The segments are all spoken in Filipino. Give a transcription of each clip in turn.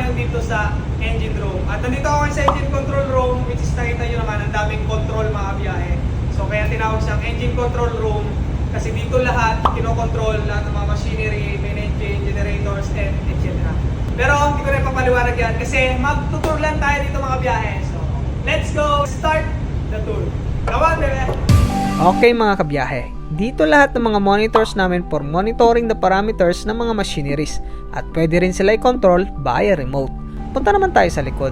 nandito sa engine room. At nandito ako sa engine control room, which is nakita nyo naman, ang daming control mga biyahe. So kaya tinawag siyang engine control room kasi dito lahat, kinokontrol lahat ng mga machinery, main engine, generators, and etc. Pero hindi ko rin papaliwanag yan kasi magtutur lang tayo dito mga biyahe. So let's go start the tour. Come on, bebe! Okay mga kabiyahe, dito lahat ng mga monitors namin for monitoring the parameters ng mga machineries at pwede rin sila i-control via remote. Punta naman tayo sa likod.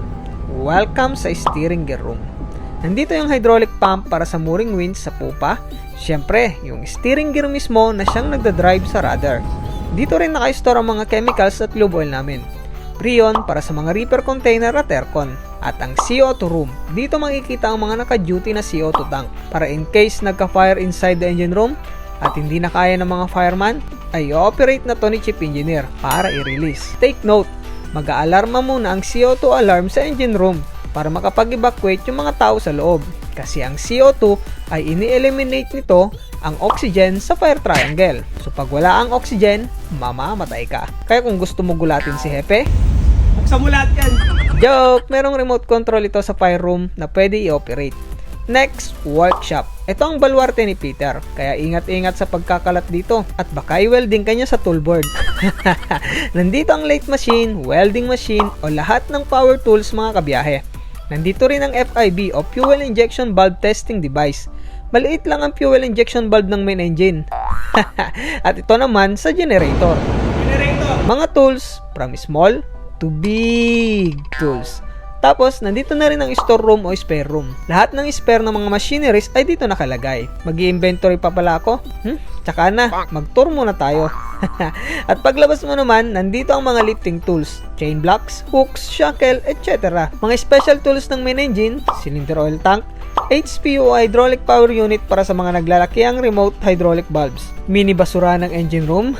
Welcome sa steering gear room. Nandito yung hydraulic pump para sa mooring winch sa pupa. Siyempre, yung steering gear mismo na siyang nagdadrive sa rudder. Dito rin naka-store ang mga chemicals at lube oil namin. Freon para sa mga reefer container at aircon. At ang CO2 room, dito makikita ang mga naka-duty na CO2 tank para in case nagka-fire inside the engine room at hindi na kaya ng mga fireman, ay operate na to ni chief engineer para i-release. Take note, mag-aalarma muna ang CO2 alarm sa engine room para makapag-evacuate yung mga tao sa loob kasi ang CO2 ay ini-eliminate nito ang oxygen sa fire triangle. So pag wala ang oxygen, mamamatay ka. Kaya kung gusto mo gulatin si Hepe, Buksan mo lahat yan! joke! Merong remote control ito sa fire room na pwede i-operate. Next, workshop. Ito ang baluarte ni Peter, kaya ingat-ingat sa pagkakalat dito at baka i-welding kanya sa toolboard. Nandito ang lathe machine, welding machine o lahat ng power tools mga kabiyahe. Nandito rin ang FIB o fuel injection valve testing device. Maliit lang ang fuel injection valve ng main engine. At ito naman sa generator. Mga tools from small to big tools. Tapos, nandito na rin ang store room o spare room. Lahat ng spare ng mga machineries ay dito nakalagay. Mag-i-inventory pa pala ako? Tsaka na, mag-tour muna tayo. At paglabas mo naman, nandito ang mga lifting tools. Chain blocks, hooks, shackle, etc. Mga special tools ng main engine, cylinder oil tank, HPU o hydraulic power unit para sa mga naglalakiang remote hydraulic valves. Mini basura ng engine room.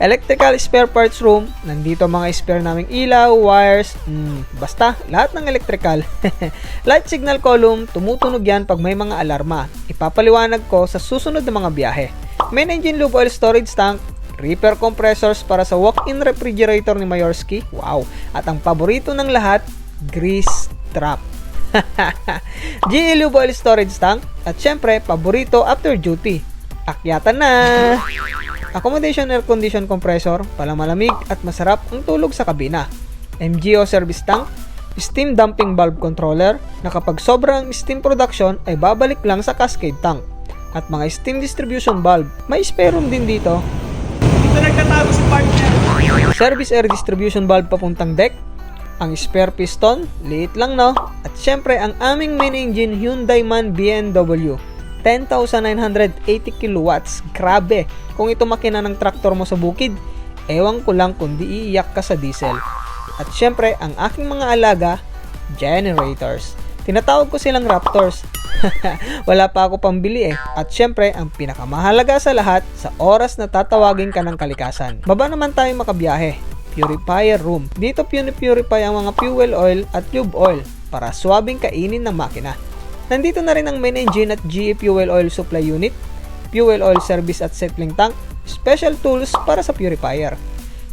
Electrical spare parts room. Nandito mga spare naming ilaw, wires, basta lahat ng electrical. Light signal column, tumutunog yan pag may mga alarma. Ipapaliwanag ko sa susunod na mga biyahe. Main engine lube oil storage tank, reefer compressors para sa walk-in refrigerator ni Mayorski. Wow! At ang paborito ng lahat, grease trap. GE lube oil storage tank at syempre paborito after duty. Akyatan na! Accommodation air condition compressor, pala malamig at masarap ang tulog sa kabina. MGO service tank, steam dumping valve controller na kapag sobrang steam production ay babalik lang sa cascade tank. At mga steam distribution valve, may spare room din dito. Dito nagtatago si partner. Service air distribution valve papuntang deck. Ang spare piston, liit lang no? At syempre ang aming main engine Hyundai MAN BMW 10,980 kilowatts. Grabe! Kung ito makina ng traktor mo sa bukid, ewan ko lang kung di iiyak ka sa diesel. At syempre ang aking mga alaga, generators. Tinatawag ko silang Raptors. Wala pa ako pambili eh. At syempre ang pinakamahalaga sa lahat, sa oras na tatawagin ka ng kalikasan. Baba naman tayo makabiyahe. Purifier room. Dito purify ang mga fuel oil at lube oil para swabing kainin ng makina. Nandito na rin ang main engine at GE fuel oil supply unit, fuel oil service at settling tank, special tools para sa purifier,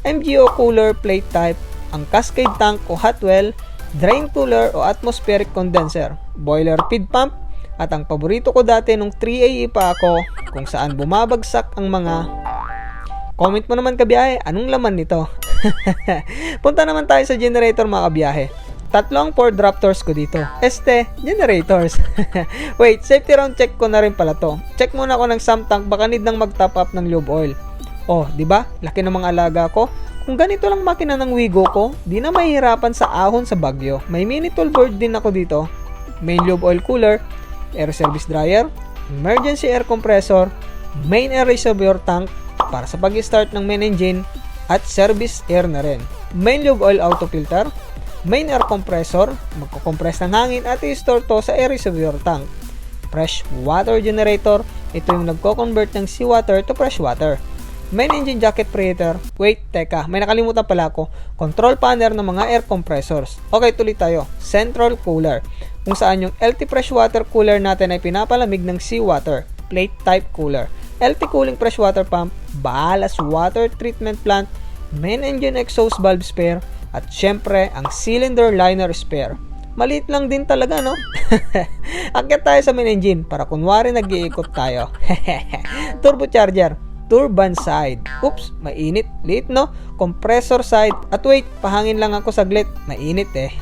MGO cooler plate type, ang cascade tank o hot well, drain cooler o atmospheric condenser, boiler feed pump, at ang paborito ko dati nung 3AE pa ako kung saan bumabagsak ang mga... Comment mo naman kabiyahe, anong laman nito? Punta naman tayo sa generator mga kabiyahe. Tatlong Ford Raptors ko dito. Generators. Wait, safety round check ko na rin pala to. Check muna ako ng sump tank, baka need nang mag-top up ng lube oil. Oh, di ba? Laki ng mga alaga ko. Kung ganito lang makina ng Wigo ko, di na mahihirapan sa ahon sa bagyo. May mini tool board din ako dito. Main lube oil cooler, air service dryer, emergency air compressor, main air reservoir tank para sa pag-start ng main engine at service air na rin. Main lube oil auto filter, main air compressor, magko-compress ng hangin at i-store to sa air reservoir tank. Fresh water generator, ito yung nagko-convert ng seawater to fresh water. Main engine jacket preheater. Wait, teka, may nakalimutan pala ako. Control panel ng mga air compressors. Okay, tuloy tayo. Central cooler, kung saan yung LT fresh water cooler natin ay pinapalamig ng seawater. Plate type cooler. LT cooling fresh water pump, ballast water treatment plant, main engine exhaust valve spare, At syempre, ang cylinder liner spare. Maliit lang din talaga, no? Akyat tayo sa main engine para kunwari nag-iikot tayo. Turbocharger, turbine side. Oops, mainit. Liit, no? Compressor side. At wait, pahangin lang ako saglit. Mainit eh.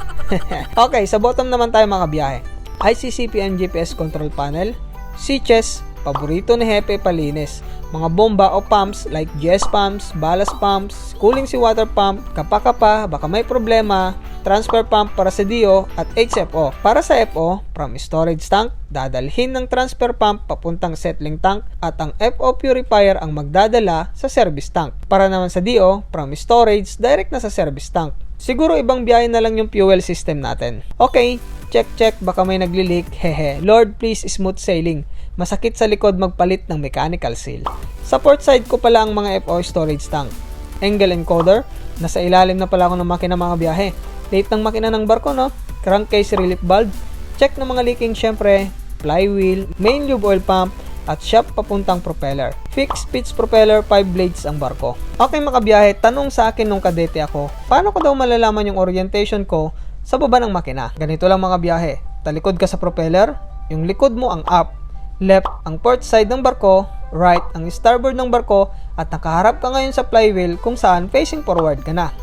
Okay, sa bottom naman tayo mga biyahe. ICCPM GPS control panel, switches, paborito ni Hepe palinis, mga bomba o pumps like GS pumps, ballast pumps, cooling si water pump, kapa-kapa, baka may problema, transfer pump para sa DO at HFO. Para sa FO, from storage tank, dadalhin ng transfer pump papuntang settling tank at ang FO purifier ang magdadala sa service tank. Para naman sa DO, from storage, direct na sa service tank. Siguro ibang biyahe na lang yung fuel system natin. Okay, check, baka may nagli-leak, hehe. Lord, please smooth sailing. Masakit sa likod magpalit ng mechanical seal. Sa port side ko pala ang mga FO storage tank. Angle encoder, nasa ilalim na pala ako ng makina mga biyahe. Late ng makina ng barko, no? Crankcase relief valve, check ng mga leaking syempre, flywheel, main lube oil pump, at shop papuntang propeller. Fixed pitch propeller, 5 blades ang barko. Okay mga biyahe, tanong sa akin nung kadete ako, paano ko daw malalaman yung orientation ko sa baba ng makina? Ganito lang mga biyahe, talikod ka sa propeller, yung likod mo ang up, left ang port side ng barko, right ang starboard ng barko, at nakaharap ka ngayon sa flywheel kung saan facing forward ka na.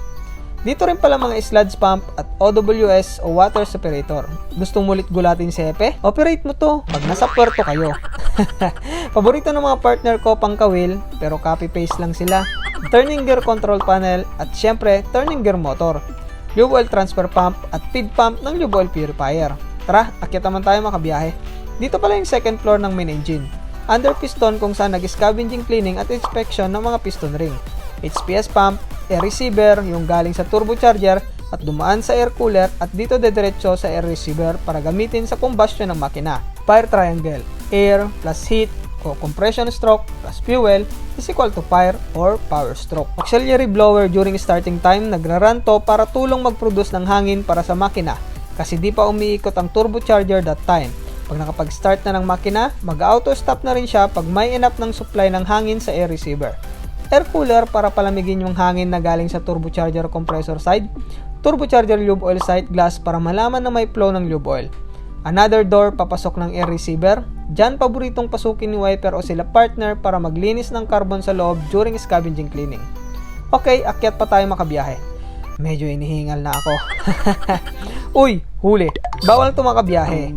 Dito rin pala mga sludge pump at OWS o water separator. Gustong mulit gulatin si Hepe? Operate mo to pag nasa puerto kayo. Paborito ng mga partner ko pang kawil, pero copy-paste lang sila. Turning gear control panel at syempre turning gear motor. Lube oil transfer pump at feed pump ng lube oil purifier. Tara, akyat naman tayo mga kabiyahe. Dito pala yung second floor ng main engine. Under piston kung saan nag-scavenging cleaning at inspection ng mga piston ring. HPS pump, air receiver yung galing sa turbocharger at dumaan sa air cooler at dito dediretso sa air receiver para gamitin sa combustion ng makina. Fire triangle, air plus heat o compression stroke plus fuel is equal to fire or power stroke. Auxiliary blower during starting time nagra-run to para tulong mag-produce ng hangin para sa makina kasi di pa umiikot ang turbocharger that time. Pag nakapag-start na ng makina, mag-auto stop na rin siya pag may enough ng supply ng hangin sa air receiver. Air cooler para palamigin yung hangin na galing sa turbocharger compressor side, turbocharger lube oil side glass para malaman na may flow ng lube oil. Another door papasok ng air receiver, dyan paboritong pasukin ni wiper o sila partner para maglinis ng carbon sa loob during scavenging cleaning. Okay, akyat pa tayo makabiyahe. Medyo inihingal na ako. Uy, huli. Bawal to makabiyahe.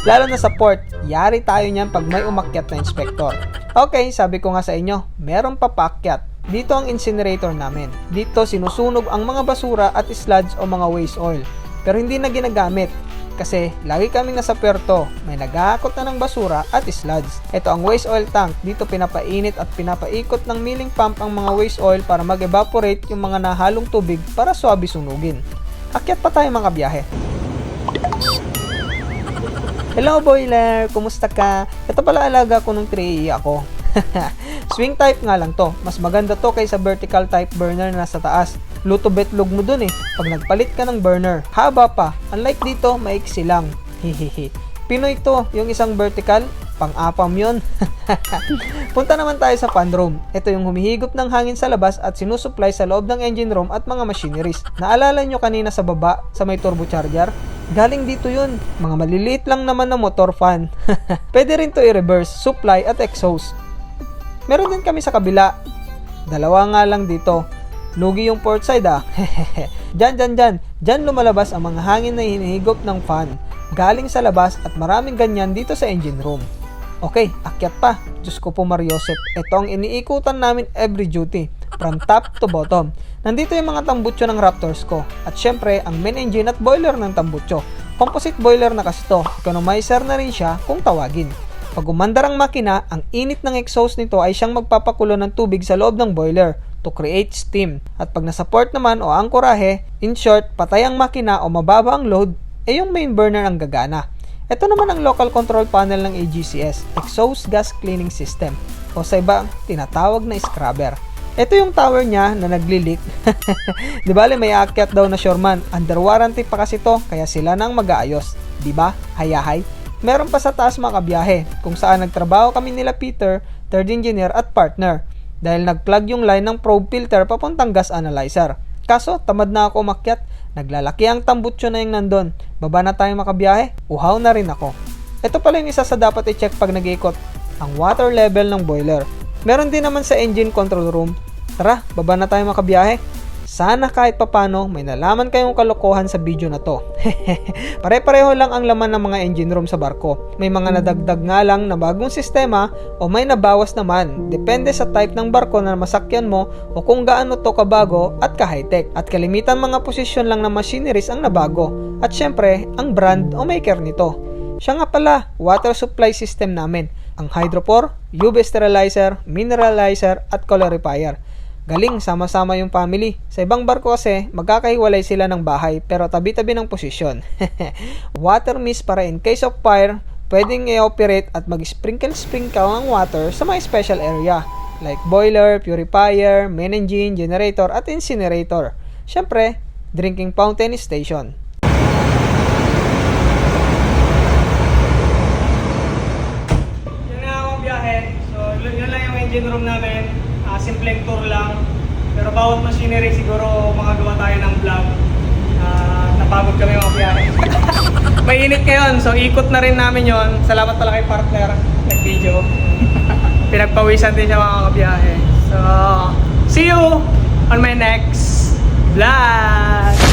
Lalo na sa port, yari tayo niyan pag may umakyat na inspector. Okay, sabi ko nga sa inyo, meron pa paakyat. Dito ang incinerator namin. Dito sinusunog ang mga basura at sludge o mga waste oil. Pero hindi na ginagamit. Kasi lagi kaming nasa puerto, may naghahakot na ng basura at sludge. Ito ang waste oil tank. Dito pinapainit at pinapaikot ng milling pump ang mga waste oil para mag-evaporate yung mga nahalong tubig para swabe sunugin. Akyat pa tayo mga biyahe. Hello boiler, kumusta ka? Ito pala alaga ko nung 3E ako. Swing type nga lang to. Mas maganda to kaysa vertical type burner na nasa taas. Luto betlog mo dun eh. Pag nagpalit ka ng burner, haba pa. Unlike dito, maiksi lang. Hihihi. Pinoy to, yung isang vertical, pang-apam yun. Punta naman tayo sa fan room. Ito yung humihigop ng hangin sa labas at sinusupply sa loob ng engine room at mga machineries. Naalala nyo kanina sa baba, sa may turbocharger? Galing dito yun. Mga maliliit lang naman na motor fan. Pwede rin to i-reverse, supply at exhaust. Meron din kami sa kabila. Dalawa nga lang dito. Lugi yung port side ah. Diyan lumalabas ang mga hangin na hinihigop ng fan. Galing sa labas at maraming ganyan dito sa engine room. Okay, akyat pa. Diyos ko po Mariosep. Ito ang iniikutan namin every duty. From top to bottom. Nandito yung mga tambutso ng Raptors ko. At syempre, ang main engine at boiler ng tambutso. Composite boiler na kasi to. Economizer na rin siya kung tawagin. Pag umandar ang makina, ang init ng exhaust nito ay siyang magpapakulo ng tubig sa loob ng boiler to create steam. At pag nasa port naman o angkorahe, in short, patay ang makina o mababa ang load, yung main burner ang gagana. Ito naman ang local control panel ng AGCS, Exhaust Gas Cleaning System, o sa iba, tinatawag na scrubber. Ito yung tower niya na nagli-leak. Di bale may aakyat daw na shoreman, under warranty pa kasi to, kaya sila nang mag-aayos. Di ba? Hayahay. Meron pa sa taas mga kabiyahe, kung saan nagtrabaho kami nila Peter, third engineer at partner, dahil nag-plug yung line ng probe filter papuntang gas analyzer. Kaso, tamad na ako umakyat. Naglalaki ang tambutso na yung nandun. Baba na tayo makabiyahe. Uhaw na rin ako. Ito pala yung isa sa dapat i-check pag nag-iikot. Ang water level ng boiler. Meron din naman sa engine control room. Tara, baba na tayo makabiyahe. Sana kahit papano may nalaman kayong kalokohan sa video na to. Pare-pareho lang ang laman ng mga engine room sa barko. May mga nadagdag nga lang na bagong sistema o may nabawas naman. Depende sa type ng barko na masakyan mo o kung gaano to kabago at ka-high-tech. At kalimitan mga posisyon lang ng machineries ang nabago. At syempre, ang brand o maker nito. Siya nga pala, water supply system namin. Ang hydrofor, UV sterilizer, mineralizer at calorifier. Galing, sama-sama yung family. Sa ibang barko kasi, magkakahiwalay sila ng bahay pero tabi-tabi ng posisyon. Water mist para in case of fire, pwedeng i-operate at mag-sprinkle-sprinkle ng water sa mga special area like boiler, purifier, main engine, generator at incinerator. Syempre, drinking fountain station. Yun na ang biyahe. So, yun lang yung engine room namin. Simpleng tour lang. Pero bawat machinery siguro makagawa tayo ng vlog. Napagod kami mga biyahe. Mainit ngayon, so ikot na rin namin yon. Salamat pala kay partner, nag-video. Pinagpawisan din siya mga kabiyahe. So, see you on my next vlog!